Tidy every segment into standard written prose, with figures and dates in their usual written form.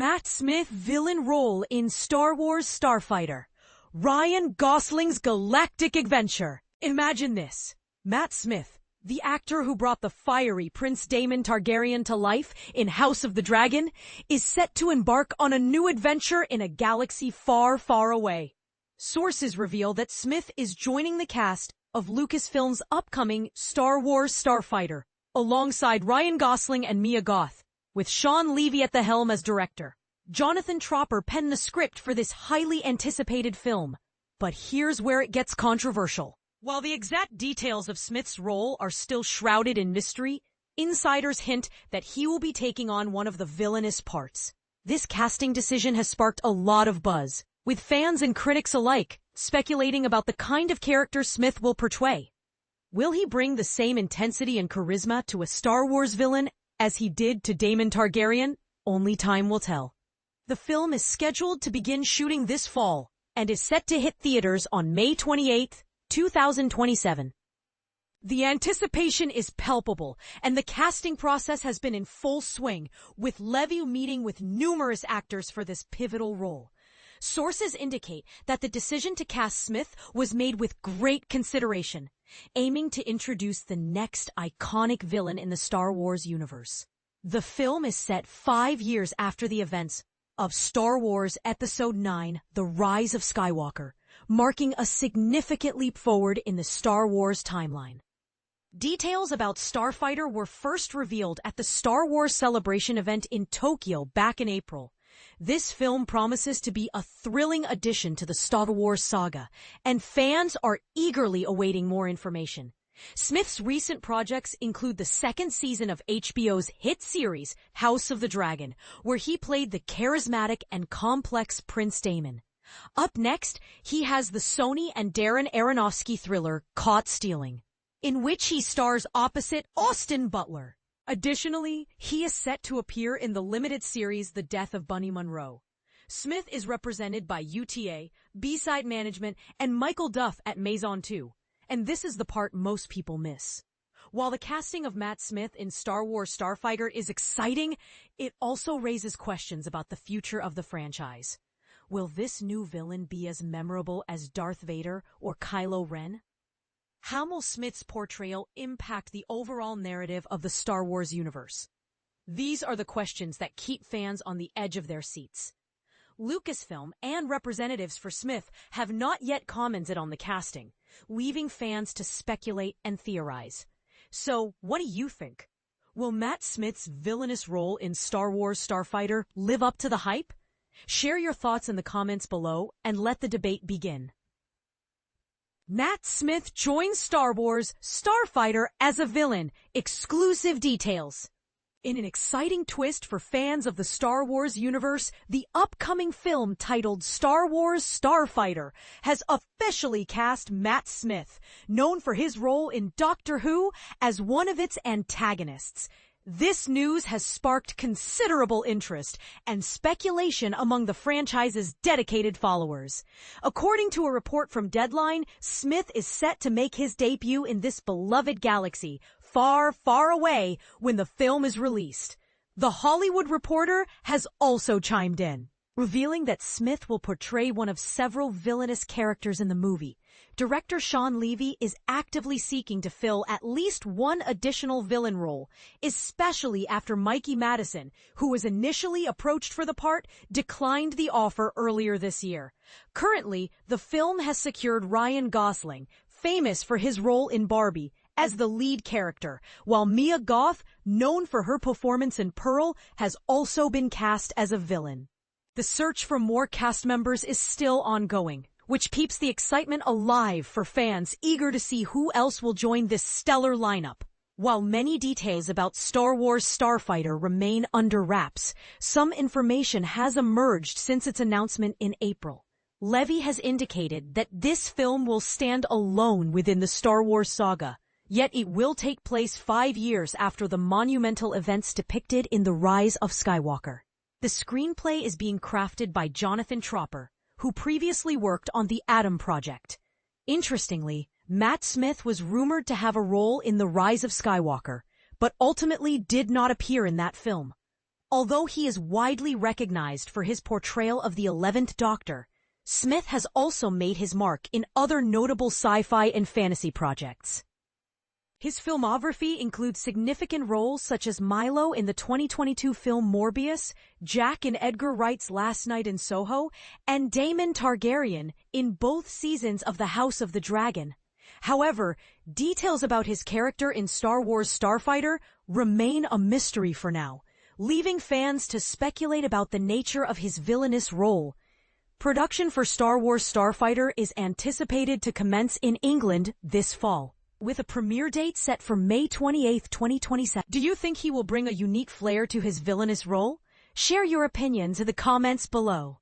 Matt Smith villain role in Star Wars Starfighter. Ryan Gosling's galactic adventure. Imagine this. Matt Smith, the actor who brought the fiery Prince Daemon Targaryen to life in House of the Dragon, is set to embark on a new adventure in a galaxy far, far away. Sources reveal that Smith is joining the cast of Lucasfilm's upcoming Star Wars Starfighter, alongside Ryan Gosling and Mia Goth, with Shawn Levy at the helm as director. Jonathan Tropper penned the script for this highly anticipated film. But here's where it gets controversial. While the exact details of Smith's role are still shrouded in mystery, insiders hint that he will be taking on one of the villainous parts. This casting decision has sparked a lot of buzz, with fans and critics alike speculating about the kind of character Smith will portray. Will he bring the same intensity and charisma to a Star Wars villain as he did to Daemon Targaryen? Only time will tell. The film is scheduled to begin shooting this fall and is set to hit theaters on May 28, 2027. The anticipation is palpable, and the casting process has been in full swing, with Levy meeting with numerous actors for this pivotal role. Sources indicate that the decision to cast Smith was made with great consideration, aiming to introduce the next iconic villain in the Star Wars universe. The film is set 5 years after the events of Star Wars Episode 9, The Rise of Skywalker, marking a significant leap forward in the Star Wars timeline. Details about Starfighter were first revealed at the Star Wars Celebration event in Tokyo back in April. This film promises to be a thrilling addition to the Star Wars saga, and fans are eagerly awaiting more information. Smith's recent projects include the second season of HBO's hit series, House of the Dragon, where he played the charismatic and complex Prince Daemon. Up next, he has the Sony and Darren Aronofsky thriller, Caught Stealing, in which he stars opposite Austin Butler. Additionally, he is set to appear in the limited series The Death of Bunny Monroe. Smith is represented by UTA, B-Side Management, and Michael Duff at Maison 2. And this is the part most people miss. While the casting of Matt Smith in Star Wars Starfighter is exciting, it also raises questions about the future of the franchise. Will this new villain be as memorable as Darth Vader or Kylo Ren? How will Smith's portrayal impact the overall narrative of the Star Wars universe? These are the questions that keep fans on the edge of their seats. Lucasfilm and representatives for Smith have not yet commented on the casting, leaving fans to speculate and theorize. So, what do you think? Will Matt Smith's villainous role in Star Wars Starfighter live up to the hype? Share your thoughts in the comments below and let the debate begin. Matt Smith joins Star Wars Starfighter as a villain. Exclusive details. In an exciting twist for fans of the Star Wars universe, the upcoming film titled Star Wars Starfighter has officially cast Matt Smith, known for his role in Doctor Who, as one of its antagonists. This news has sparked considerable interest and speculation among the franchise's dedicated followers. According to a report from Deadline, Smith is set to make his debut in this beloved galaxy, far, far away, when the film is released. The Hollywood Reporter has also chimed in, revealing that Smith will portray one of several villainous characters in the movie. Director Shawn Levy is actively seeking to fill at least one additional villain role, especially after Mikey Madison, who was initially approached for the part, declined the offer earlier this year. Currently, the film has secured Ryan Gosling, famous for his role in Barbie, as the lead character, while Mia Goth, known for her performance in Pearl, has also been cast as a villain. The search for more cast members is still ongoing, which keeps the excitement alive for fans eager to see who else will join this stellar lineup. While many details about Star Wars Starfighter remain under wraps, some information has emerged since its announcement in April. Levy has indicated that this film will stand alone within the Star Wars saga, yet it will take place 5 years after the monumental events depicted in The Rise of Skywalker. The screenplay is being crafted by Jonathan Tropper, who previously worked on The Atom Project. Interestingly, Matt Smith was rumored to have a role in The Rise of Skywalker, but ultimately did not appear in that film. Although he is widely recognized for his portrayal of the 11th Doctor, Smith has also made his mark in other notable sci-fi and fantasy projects. His filmography includes significant roles such as Milo in the 2022 film Morbius, Jack in Edgar Wright's Last Night in Soho, and Daemon Targaryen in both seasons of The House of the Dragon. However, details about his character in Star Wars Starfighter remain a mystery for now, leaving fans to speculate about the nature of his villainous role. Production for Star Wars Starfighter is anticipated to commence in England this fall, with a premiere date set for May 28, 2027. Do you think he will bring a unique flair to his villainous role? Share your opinions in the comments below.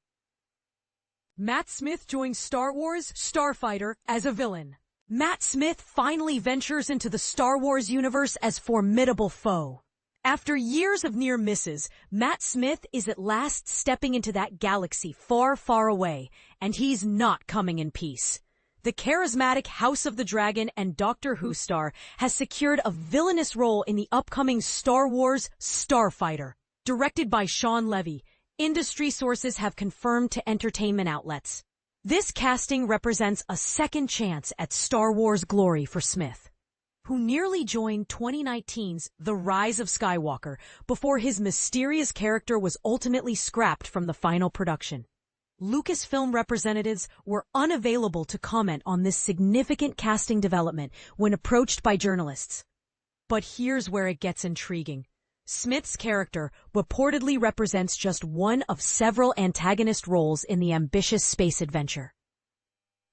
Matt Smith joins Star Wars Starfighter as a villain. Matt Smith finally ventures into the Star Wars universe as formidable foe. After years of near misses, Matt Smith is at last stepping into that galaxy far, far away, and he's not coming in peace. The charismatic House of the Dragon and Doctor Who star has secured a villainous role in the upcoming Star Wars Starfighter. Directed by Shawn Levy, industry sources have confirmed to entertainment outlets. This casting represents a second chance at Star Wars glory for Smith, who nearly joined 2019's The Rise of Skywalker before his mysterious character was ultimately scrapped from the final production. Lucasfilm representatives were unavailable to comment on this significant casting development when approached by journalists. But here's where it gets intriguing. Smith's character reportedly represents just one of several antagonist roles in the ambitious space adventure.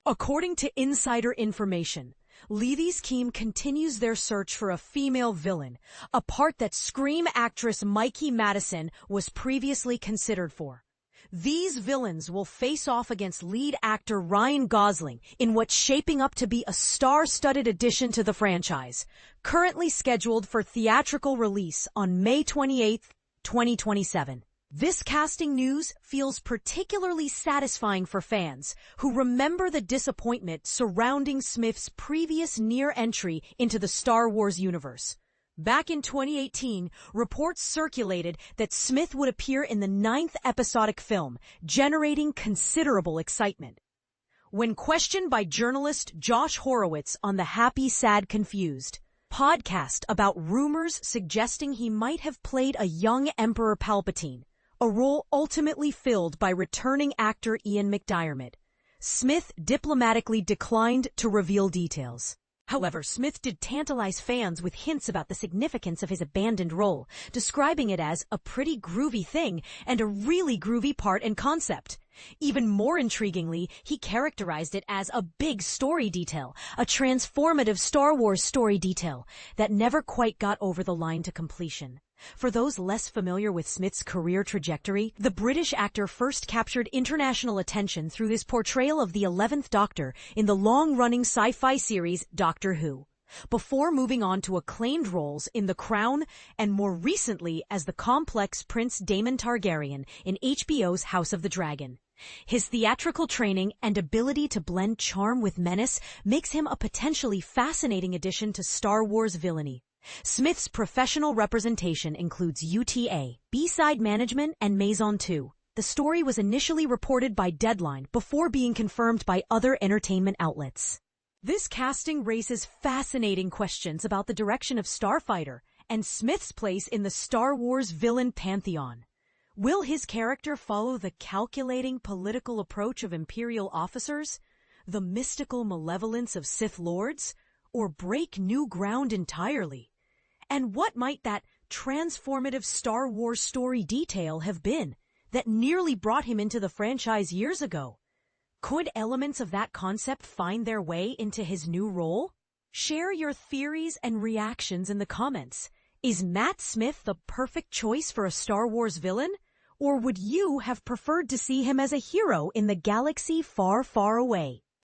According to insider information, Levy's team continues their search for a female villain, a part that Scream actress Mikey Madison was previously considered for. These villains will face off against lead actor Ryan Gosling in what's shaping up to be a star-studded addition to the franchise, currently scheduled for theatrical release on May 28, 2027. This casting news feels particularly satisfying for fans who remember the disappointment surrounding Smith's previous near entry into the Star Wars universe. Back in 2018, reports circulated that Smith would appear in the 9th episodic film, generating considerable excitement. When questioned by journalist Josh Horowitz on the Happy, Sad, Confused podcast about rumors suggesting he might have played a young Emperor Palpatine, a role ultimately filled by returning actor Ian McDiarmid, Smith diplomatically declined to reveal details. However, Smith did tantalize fans with hints about the significance of his abandoned role, describing it as a pretty groovy thing and a really groovy part and concept. Even more intriguingly, he characterized it as a big story detail, a transformative Star Wars story detail that never quite got over the line to completion. For those less familiar with Smith's career trajectory, the British actor first captured international attention through his portrayal of the 11th Doctor in the long-running sci-fi series Doctor Who, before moving on to acclaimed roles in The Crown and more recently as the complex Prince Daemon Targaryen in HBO's House of the Dragon. His theatrical training and ability to blend charm with menace makes him a potentially fascinating addition to Star Wars villainy. Smith's professional representation includes UTA, B-Side Management, and Maison 2. The story was initially reported by Deadline before being confirmed by other entertainment outlets. This casting raises fascinating questions about the direction of Starfighter and Smith's place in the Star Wars villain pantheon. Will his character follow the calculating political approach of Imperial officers, the mystical malevolence of Sith Lords, or break new ground entirely? And what might that transformative Star Wars story detail have been that nearly brought him into the franchise years ago? Could elements of that concept find their way into his new role? Share your theories and reactions in the comments. Is Matt Smith the perfect choice for a Star Wars villain? Or would you have preferred to see him as a hero in the galaxy far, far away?